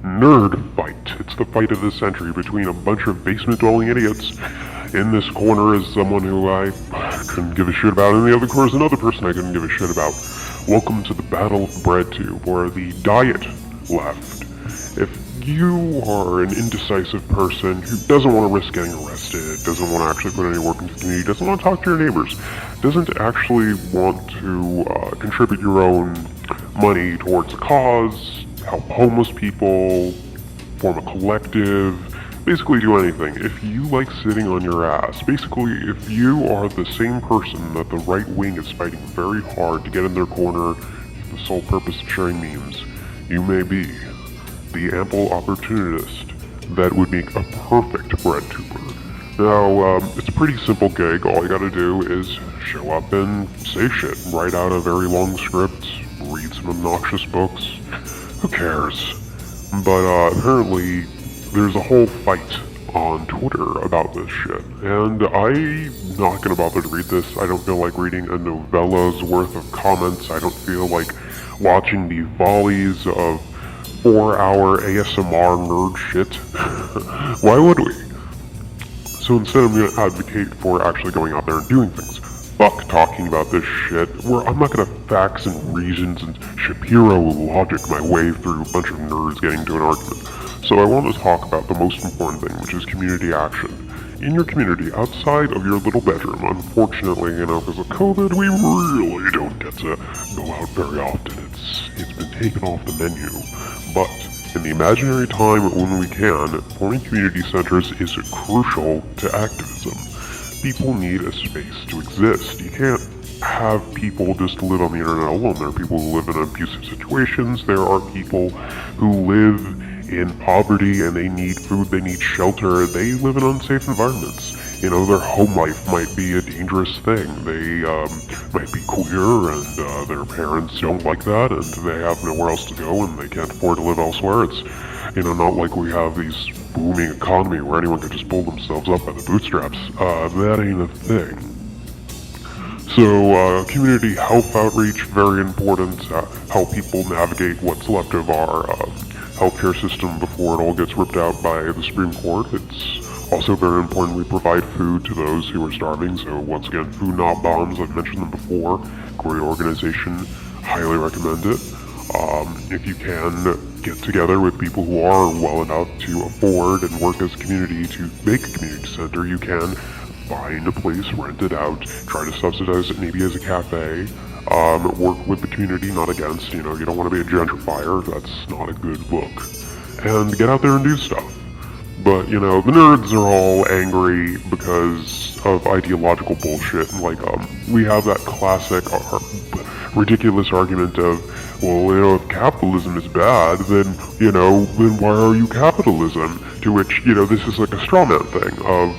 Nerd fight. It's the fight of the century between a bunch of basement-dwelling idiots. In this corner is someone who I couldn't give a shit about, and in the other corner is another person I couldn't give a shit about. Welcome to the Battle of Breadtube, or the Diet Left. If you are an indecisive person who doesn't want to risk getting arrested, doesn't want to actually put any work into the community, doesn't want to talk to your neighbors, doesn't actually want to contribute your own money towards a cause, help homeless people, form a collective, basically do anything. If you like sitting on your ass, basically if you are the same person that the right wing is fighting very hard to get in their corner for the sole purpose of sharing memes, you may be the ample opportunist that would make a perfect Breadtuber. Now, it's a pretty simple gig. All you gotta do is show up and say shit, write out a very long script, read some obnoxious books. Who cares? But apparently there's a whole fight on Twitter about this shit, and I'm not gonna bother to read this. I don't feel like reading a novella's worth of comments. I don't feel like watching the volleys of 4-hour ASMR nerd shit. Why would we? So instead I'm gonna advocate for actually going out there and doing things. Fuck talking about this shit, where I'm not gonna facts and reasons and Shapiro logic my way through a bunch of nerds getting into an argument. So I want to talk about the most important thing, which is community action. In your community, outside of your little bedroom, unfortunately, because of COVID, we really don't get to go out very often. It's been taken off the menu. But in the imaginary time when we can, forming community centers is crucial to activism. People need a space to exist. You can't have people just live on the internet alone. There are people who live in abusive situations. There are people who live in poverty and they need food, they need shelter, they live in unsafe environments. Their home life might be a dangerous thing. They might be queer and their parents don't like that and they have nowhere else to go and they can't afford to live elsewhere. It's, not like we have these booming economy where anyone can just pull themselves up by the bootstraps. That ain't a thing. So, community health outreach, very important. Help people navigate what's left of our healthcare system before it all gets ripped out by the Supreme Court. It's also very important we provide food to those who are starving. So once again, Food Not Bombs, I've mentioned them before. Great organization, highly recommend it. If you can get together with people who are well enough to afford and work as a community to make a community center, you can find a place, rent it out, try to subsidize it maybe as a cafe. Work with the community, not against. You don't want to be a gentrifier. That's not a good look. And get out there and do stuff. But, the nerds are all angry because of ideological bullshit. Like, we have that classic, ridiculous argument of, well, if capitalism is bad, then why are you capitalism? To which, this is like a straw man thing of,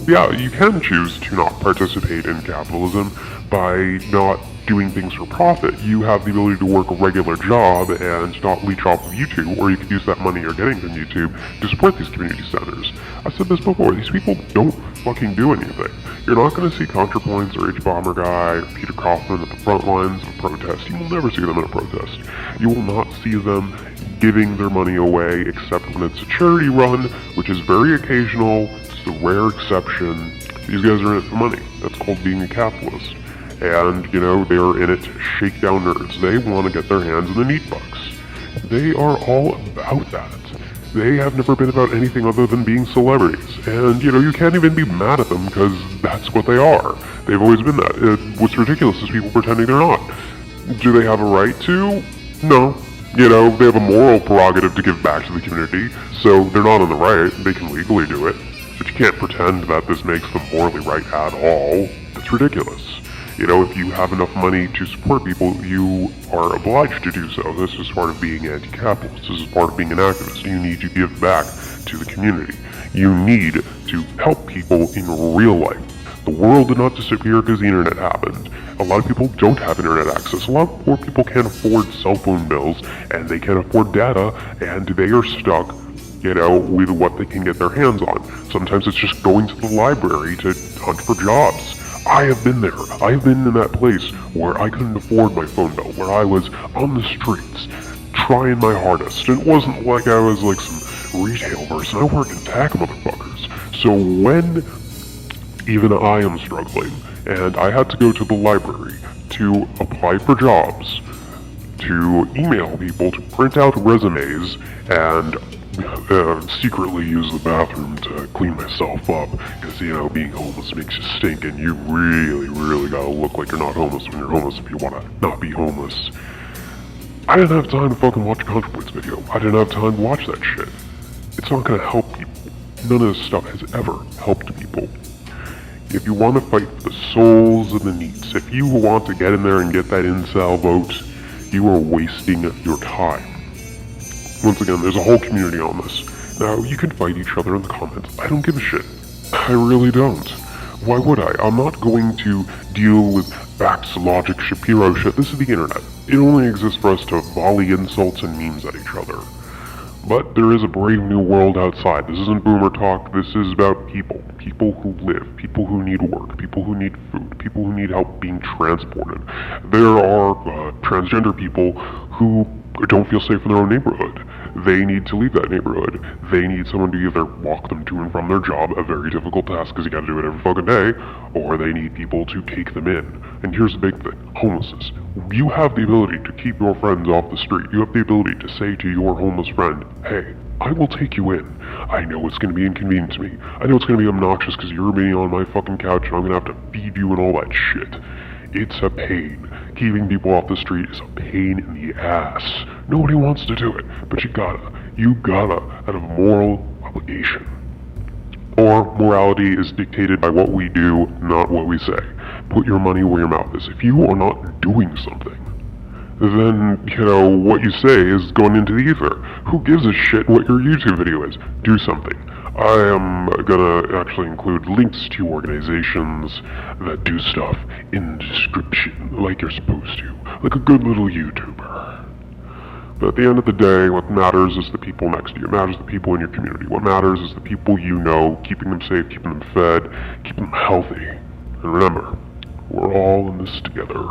yeah, you can choose to not participate in capitalism by not doing things for profit. You have the ability to work a regular job and not leech off of YouTube, or you could use that money you're getting from YouTube to support these community centers. I've said this before, these people don't fucking do anything. You're not going to see ContraPoints or H-Bomber Guy or Peter Kaufman at the front lines of a protest. You will never see them in a protest. You will not see them giving their money away except when it's a charity run, which is very occasional. It's a rare exception. These guys are in it for money. That's called being a capitalist. And, they're in it to shake down nerds. They want to get their hands in the meat bucks. They are all about that. They have never been about anything other than being celebrities. And, you can't even be mad at them because that's what they are. They've always been that. What's ridiculous is people pretending they're not. Do they have a right to? No. They have a moral prerogative to give back to the community, so they're not on the right. They can legally do it. But you can't pretend that this makes them morally right at all. It's ridiculous. If you have enough money to support people, you are obliged to do so. This is part of being anti-capitalist. This is part of being an activist. You need to give back to the community. You need to help people in real life. The world did not disappear because the internet happened. A lot of people don't have internet access. A lot of poor people can't afford cell phone bills, and they can't afford data, and they are stuck with what they can get their hands on. Sometimes it's just going to the library to hunt for jobs. I have been there. I've been in that place where I couldn't afford my phone bill, where I was on the streets, trying my hardest. It wasn't like I was like some retail person. I work in tech, motherfuckers. So when even I am struggling, and I had to go to the library to apply for jobs, to email people, to print out resumes, and secretly use the bathroom to clean myself up, because, being homeless makes you stink, and you really, really gotta look like you're not homeless when you're homeless if you wanna not be homeless. I didn't have time to fucking watch a ContraPoints video. I didn't have time to watch that shit. It's not gonna help people. None of this stuff has ever helped people. If you want to fight for the souls of the NEETs, if you want to get in there and get that incel vote, you are wasting your time. Once again, there's a whole community on this. Now, you can fight each other in the comments. I don't give a shit. I really don't. Why would I? I'm not going to deal with facts, logic, Shapiro shit. This is the internet. It only exists for us to volley insults and memes at each other. But there is a brave new world outside. This isn't boomer talk. This is about people. People who live. People who need work. People who need food. People who need help being transported. There are transgender people who don't feel safe in their own neighborhood. They need to leave that neighborhood. They need someone to either walk them to and from their job, a very difficult task because you gotta do it every fucking day, or they need people to take them in. And here's the big thing, homelessness. You have the ability to keep your friends off the street. You have the ability to say to your homeless friend, hey, I will take you in. I know it's going to be inconvenient to me. I know it's going to be obnoxious because you're being on my fucking couch and I'm going to have to feed you and all that shit. It's a pain. Keeping people off the street is a pain in the ass. Nobody wants to do it, but you gotta, out of moral obligation. Or morality is dictated by what we do, not what we say. Put your money where your mouth is. If you are not doing something, then, what you say is going into the ether. Who gives a shit what your YouTube video is? Do something. I am gonna actually include links to organizations that do stuff in the description, like you're supposed to. Like a good little YouTuber. But at the end of the day, what matters is the people next to you. What matters the people in your community. What matters is the people you know, keeping them safe, keeping them fed, keeping them healthy. And remember, we're all in this together.